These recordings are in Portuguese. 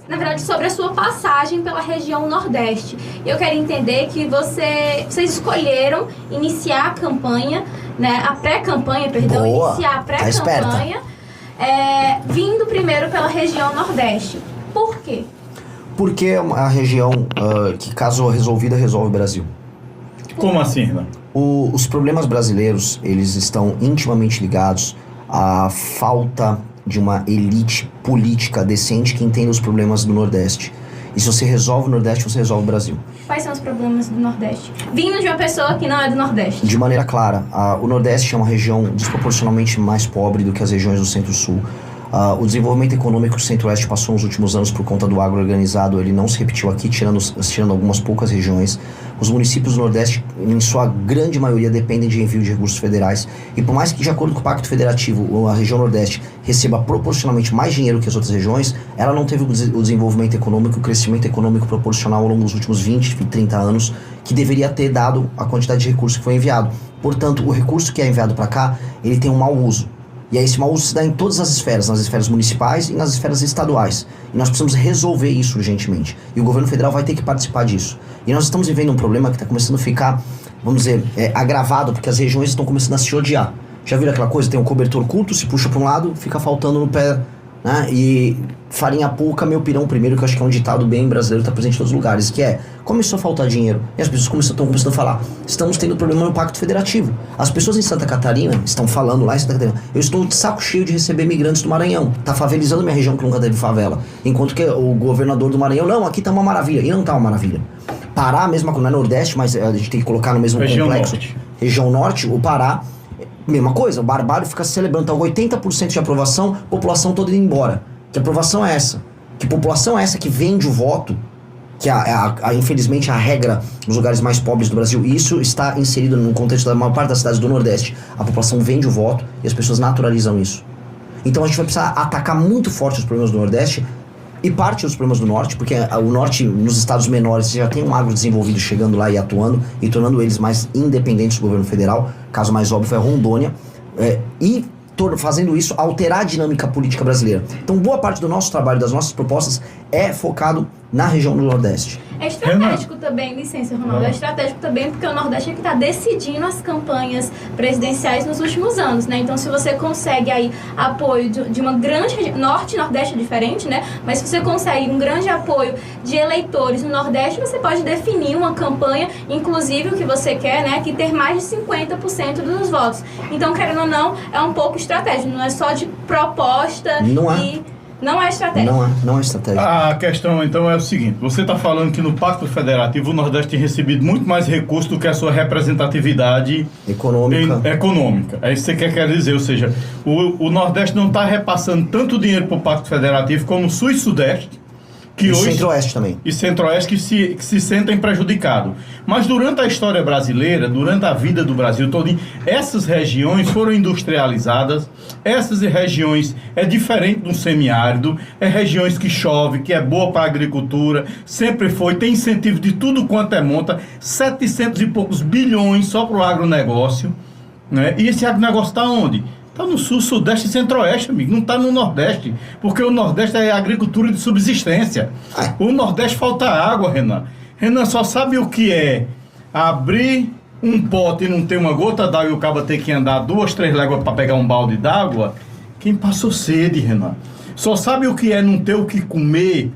na verdade, sobre a sua passagem pela região Nordeste. E eu quero entender que vocês escolheram iniciar a campanha, né, a pré-campanha, perdão, Boa, iniciar a pré-campanha, vindo primeiro pela região Nordeste. Por quê? Porque é a região que, caso resolvida, resolve o Brasil. Como assim, Renan? Os problemas brasileiros, eles estão intimamente ligados à falta de uma elite política decente que entenda os problemas do Nordeste. E se você resolve o Nordeste, você resolve o Brasil. Quais são os problemas do Nordeste? Vindo de uma pessoa que não é do Nordeste. De maneira clara, o Nordeste é uma região desproporcionalmente mais pobre do que as regiões do Centro-Sul. O desenvolvimento econômico que o Centro-Oeste passou nos últimos anos por conta do agro organizado, ele não se repetiu aqui, tirando algumas poucas regiões. Os municípios do Nordeste, em sua grande maioria, dependem de envio de recursos federais. E por mais que, de acordo com o Pacto Federativo, a região Nordeste receba proporcionalmente mais dinheiro que as outras regiões, ela não teve o desenvolvimento econômico, o crescimento econômico proporcional ao longo dos últimos 20, 30 anos, que deveria ter dado a quantidade de recursos que foi enviado. Portanto, o recurso que é enviado para cá, ele tem um mau uso. E aí esse mau uso se dá em todas as esferas, nas esferas municipais e nas esferas estaduais. E nós precisamos resolver isso urgentemente. E o governo federal vai ter que participar disso. E nós estamos vivendo um problema que está começando a ficar, vamos dizer, agravado, porque as regiões estão começando a se odiar. Já viram aquela coisa? Tem um cobertor curto, se puxa para um lado, fica faltando no pé, né? E farinha pouca, meu pirão primeiro, que eu acho que é um ditado bem brasileiro, está presente em todos os lugares, que é, começou a faltar dinheiro, e as pessoas estão começando a falar, estamos tendo problema no Pacto Federativo. As pessoas em Santa Catarina estão falando lá em Santa Catarina, eu estou de saco cheio de receber imigrantes do Maranhão, tá favelizando minha região que nunca teve favela, enquanto que o governador do Maranhão, não, aqui tá uma maravilha, e não tá uma maravilha. Pará, mesma coisa, não é Nordeste, mas a gente tem que colocar no mesmo região complexo. Norte. Região Norte, o Pará, mesma coisa, o Barbário fica se celebrando, tá 80% de aprovação, população toda indo embora. Que aprovação é essa? Que população é essa que vende o voto? Que infelizmente a regra nos lugares mais pobres do Brasil, e isso está inserido no contexto da maior parte das cidades do Nordeste. A população vende o voto e as pessoas naturalizam isso. Então a gente vai precisar atacar muito forte os problemas do Nordeste e parte dos problemas do Norte, porque o Norte, nos estados menores, já tem um agro desenvolvido chegando lá e atuando, e tornando eles mais independentes do governo federal. Caso mais óbvio é Rondônia. Fazendo isso, alterar a dinâmica política brasileira. Então, boa parte do nosso trabalho, das nossas propostas, é focado na região do Nordeste. É estratégico também, licença, Ronaldo, é estratégico também porque o Nordeste é que está decidindo as campanhas presidenciais nos últimos anos, né? Então, se você consegue aí apoio de uma grande região, Norte e Nordeste é diferente, né? Mas se você consegue um grande apoio de eleitores no Nordeste, você pode definir uma campanha, inclusive o que você quer, né? Que ter mais de 50% dos votos. Então, querendo ou não, é um pouco estratégico, não é só de proposta Não é estratégia. Não é estratégia. A questão, então, é o seguinte. Você está falando que no Pacto Federativo o Nordeste tem recebido muito mais recursos do que a sua representatividade econômica. É isso que você quer dizer. Ou seja, o Nordeste não está repassando tanto dinheiro para o Pacto Federativo como o Sul e Sudeste. E Centro-Oeste também. E Centro-Oeste que se sentem prejudicados. Mas durante a história brasileira, durante a vida do Brasil todo, essas regiões foram industrializadas. Essas regiões é diferente do semiárido, é regiões que chove, que é boa para a agricultura, sempre foi, tem incentivo de tudo quanto é monta, 700 e poucos bilhões só para o agronegócio, né? E esse agronegócio está onde? Está no Sul, Sudeste e Centro-Oeste, amigo. Não está no Nordeste. Porque o Nordeste é agricultura de subsistência. O Nordeste falta água, Renan. Renan só sabe o que é abrir um pote e não ter uma gota d'água e o cabo ter que andar 2, 3 léguas para pegar um balde d'água. Quem passou sede, Renan. Só sabe o que é não ter o que comer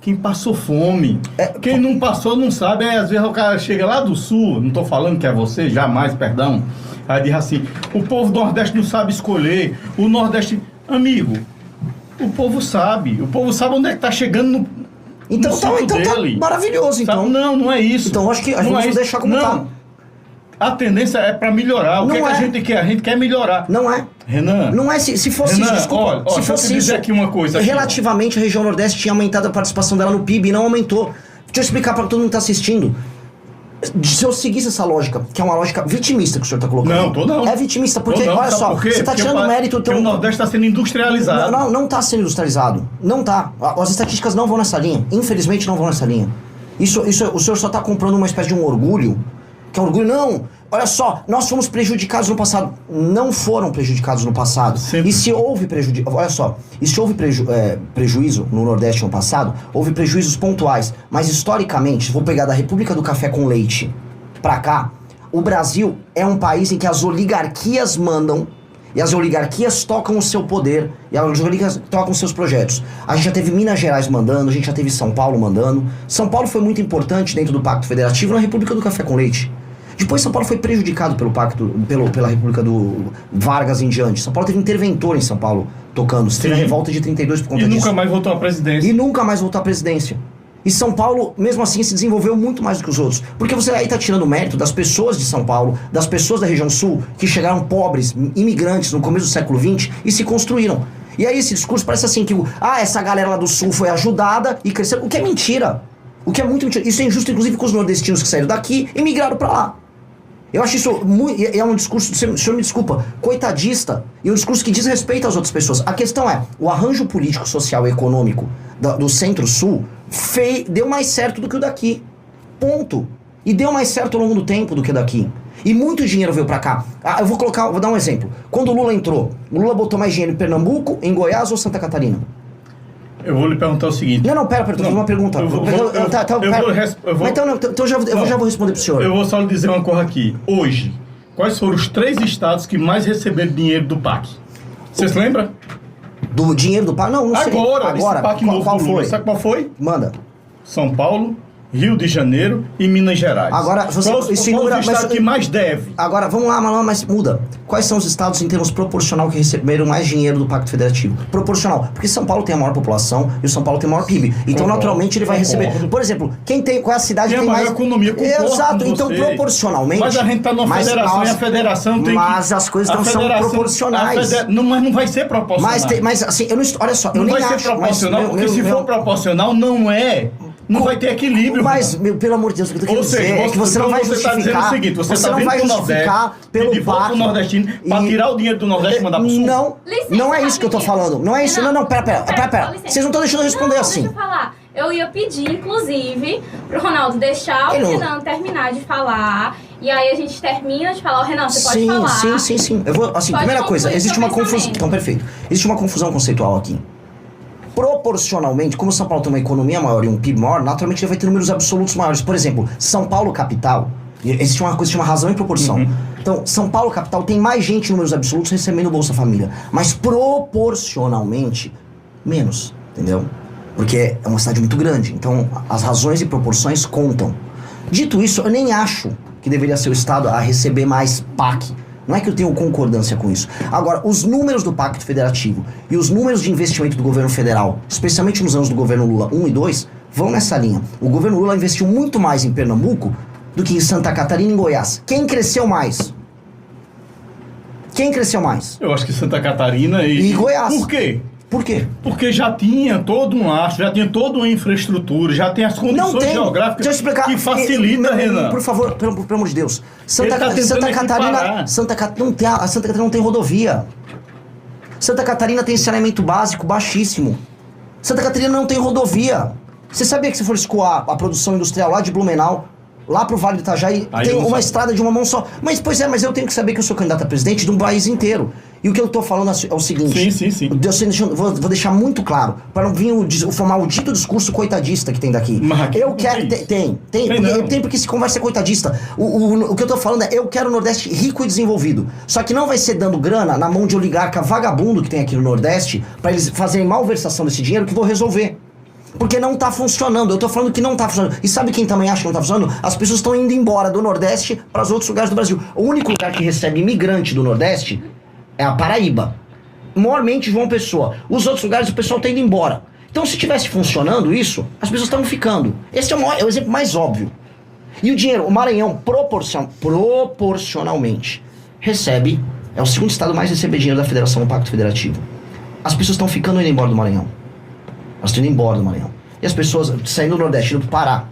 quem passou fome. Quem não passou não sabe. Às vezes o cara chega lá do Sul, não estou falando que é você, jamais, perdão. Aí diz assim, o povo do Nordeste não sabe escolher, o Nordeste... Amigo, o povo sabe onde é que tá chegando no então tá maravilhoso, então. Sabe? Não é isso. Então acho que a gente vai deixar como tá. A tendência é para melhorar. O que a gente quer? A gente quer melhorar. Não é. Renan. Não é. Se fosse Renan, isso, desculpa. Se fosse isso, aqui uma coisa. Relativamente, a região Nordeste tinha aumentado a participação dela no PIB e não aumentou. Deixa eu explicar para todo mundo que tá assistindo. Se eu seguisse essa lógica, que é uma lógica vitimista que o senhor está colocando. Não. É vitimista, porque, olha só, você está tirando mérito... Porque o Nordeste está sendo industrializado. Não está sendo industrializado. Não está. As estatísticas não vão nessa linha. Infelizmente não vão nessa linha. O senhor só está comprando uma espécie de um orgulho, que é um orgulho, não, olha só, nós fomos prejudicados no passado. Não foram prejudicados no passado. Sempre. E se houve olha só, e se houve prejuízo no Nordeste no passado, houve prejuízos pontuais. Mas historicamente, vou pegar da República do Café com Leite pra cá, o Brasil é um país em que as oligarquias mandam e as oligarquias tocam o seu poder e as oligarquias tocam os seus projetos. A gente já teve Minas Gerais mandando, a gente já teve São Paulo mandando. São Paulo foi muito importante dentro do Pacto Federativo na República do Café com Leite. Depois São Paulo foi prejudicado pela República do Vargas em diante. São Paulo teve interventor em São Paulo tocando. Teve a revolta de 32 por conta disso. E nunca mais voltou à presidência. E nunca mais voltou à presidência. E São Paulo, mesmo assim, se desenvolveu muito mais do que os outros. Porque você aí tá tirando mérito das pessoas de São Paulo, das pessoas da região sul, que chegaram pobres, imigrantes no começo do século XX e se construíram. E aí esse discurso parece assim que essa galera lá do sul foi ajudada e cresceu. O que é mentira. O que é muito mentira. Isso é injusto, inclusive, com os nordestinos que saíram daqui e migraram pra lá. Eu acho isso muito... É um discurso, o senhor me desculpa, coitadista. E um discurso que diz respeito às outras pessoas. A questão é, o arranjo político, social e econômico do Centro-Sul deu mais certo do que o daqui. Ponto. E deu mais certo ao longo do tempo do que o daqui. E muito dinheiro veio pra cá. Eu vou dar um exemplo. Quando o Lula entrou, o Lula botou mais dinheiro em Pernambuco, em Goiás ou Santa Catarina? Eu vou lhe perguntar o seguinte. Não, pera, tô fazendo uma pergunta. Então já vou responder pro senhor. Eu vou só lhe dizer uma coisa aqui. Hoje, quais foram os 3 estados que mais receberam dinheiro do PAC? Você se lembra? Do dinheiro do PAC? Não sei. Agora, esse PAC novo qual do Lula. foi? Sabe qual foi? Manda. São Paulo, Rio de Janeiro e Minas Gerais. Agora, você qual o estado que mais deve? Agora, vamos lá, mas muda. Quais são os estados em termos proporcional que receberam mais dinheiro do Pacto Federativo? Proporcional. Porque São Paulo tem a maior população e o São Paulo tem o maior PIB. Então, naturalmente, ele vai receber. Por exemplo, qual é a cidade que tem mais... economia, exato, então proporcionalmente... Mas a gente tá numa federação e a federação tem Mas as coisas não são proporcionais. Mas não vai ser proporcional. Mas assim, eu não... Olha só, eu nem acho... Não vai ser proporcional, porque se for proporcional, não vai ter equilíbrio. Mas, pelo amor de Deus, o que eu tô querendo dizer é que você não vai justificar... Você tá dizendo o seguinte, você não vai justificar pelo PAC nordestino pra tirar o dinheiro do Nordeste e mandar pro Sul? Não é isso que eu tô falando. Não é isso. Não, pera. Vocês não estão deixando eu responder assim. Deixa eu falar. Eu ia pedir, inclusive, pro Ronaldo deixar o Renan terminar de falar. E aí a gente termina de falar. Renan, você pode falar. Sim. Eu vou, assim, primeira coisa, existe uma confusão... Então, perfeito. Existe uma confusão conceitual aqui. Proporcionalmente, como São Paulo tem uma economia maior e um PIB maior, naturalmente ele vai ter números absolutos maiores. Por exemplo, São Paulo capital, existe uma coisa que chama razão e proporção. Então, São Paulo capital tem mais gente em números absolutos recebendo Bolsa Família, mas proporcionalmente menos, entendeu? Porque é uma cidade muito grande, então as razões e proporções contam. Dito isso, eu nem acho que deveria ser o Estado a receber mais PAC. Não é que eu tenho concordância com isso. Agora, os números do Pacto Federativo e os números de investimento do governo federal, especialmente nos anos do governo Lula 1 e 2, vão nessa linha. O governo Lula investiu muito mais em Pernambuco do que em Santa Catarina e em Goiás. Quem cresceu mais? Eu acho que Santa Catarina e Goiás. Por quê? Por quê? Porque já tinha todo um astro, já tinha toda uma infraestrutura, já tem as condições geográficas que facilita, Renan. Por favor, pelo amor de Deus. Santa Catarina não tem rodovia. Santa Catarina tem saneamento básico baixíssimo. Santa Catarina não tem rodovia. Você sabia que se for escoar a produção industrial lá de Blumenau, lá pro Vale do Itajaí, tem uma estrada de uma mão só. Mas eu tenho que saber que eu sou candidato a presidente de um país inteiro. E o que eu tô falando é o seguinte... Sim. Vou deixar muito claro, para não vir o maldito discurso coitadista que tem daqui. Eu quero... Tem porque se conversa é coitadista. O que eu tô falando é, eu quero o Nordeste rico e desenvolvido. Só que não vai ser dando grana na mão de oligarca vagabundo que tem aqui no Nordeste, para eles fazerem malversação desse dinheiro, que vou resolver. Porque não tá funcionando, eu tô falando que não tá funcionando. E sabe quem também acha que não tá funcionando? As pessoas estão indo embora do Nordeste para os outros lugares do Brasil. O único lugar que recebe imigrante do Nordeste é a Paraíba. Maiormente João Pessoa. Os outros lugares o pessoal tá indo embora. Então se tivesse funcionando isso, as pessoas estavam ficando. Esse é o exemplo mais óbvio. E o dinheiro, o Maranhão proporcionalmente recebe, é o segundo estado mais a receber dinheiro da Federação no Pacto Federativo. As pessoas estão ficando indo embora do Maranhão. Elas estão indo embora do Maranhão. E as pessoas saindo do Nordeste, indo pro Pará,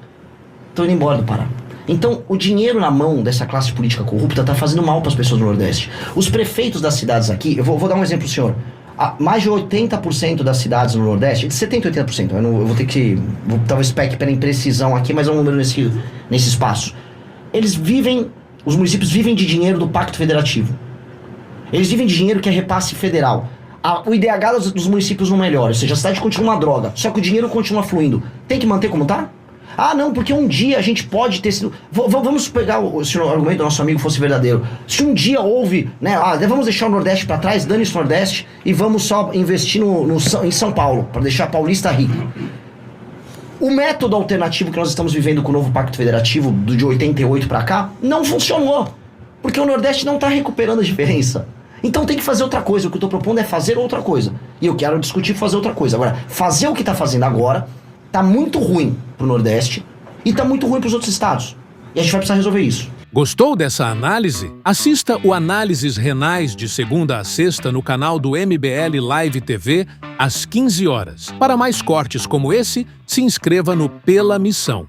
estão indo embora do Pará. Então, o dinheiro na mão dessa classe política corrupta está fazendo mal para as pessoas do Nordeste. Os prefeitos das cidades aqui, eu vou dar um exemplo pro senhor. Mais de 80% das cidades no Nordeste, de 70% a 80%, eu vou ter que... Talvez peque pela imprecisão aqui, mas é um número nesse espaço. Eles vivem Os municípios vivem de dinheiro do Pacto Federativo. Eles vivem de dinheiro que é repasse federal. O IDH dos municípios não melhora, ou seja, a cidade continua uma droga, só que o dinheiro continua fluindo. Tem que manter como tá? Ah, não, porque um dia a gente pode ter sido... Vamos pegar se o argumento do nosso amigo fosse verdadeiro. Se um dia houve, né, vamos deixar o Nordeste para trás, dane-se o Nordeste, e vamos só investir em São Paulo, para deixar a paulista rico. O método alternativo que nós estamos vivendo com o novo Pacto Federativo, de 88 para cá, não funcionou. Porque o Nordeste não está recuperando a diferença. Então tem que fazer outra coisa. O que eu estou propondo é fazer outra coisa. E eu quero discutir fazer outra coisa. Agora, fazer o que está fazendo agora tá muito ruim pro Nordeste e tá muito ruim pros outros estados. E a gente vai precisar resolver isso. Gostou dessa análise? Assista o Análises Renais de segunda a sexta no canal do MBL Live TV às 15 horas. Para mais cortes como esse, se inscreva no Pela Missão.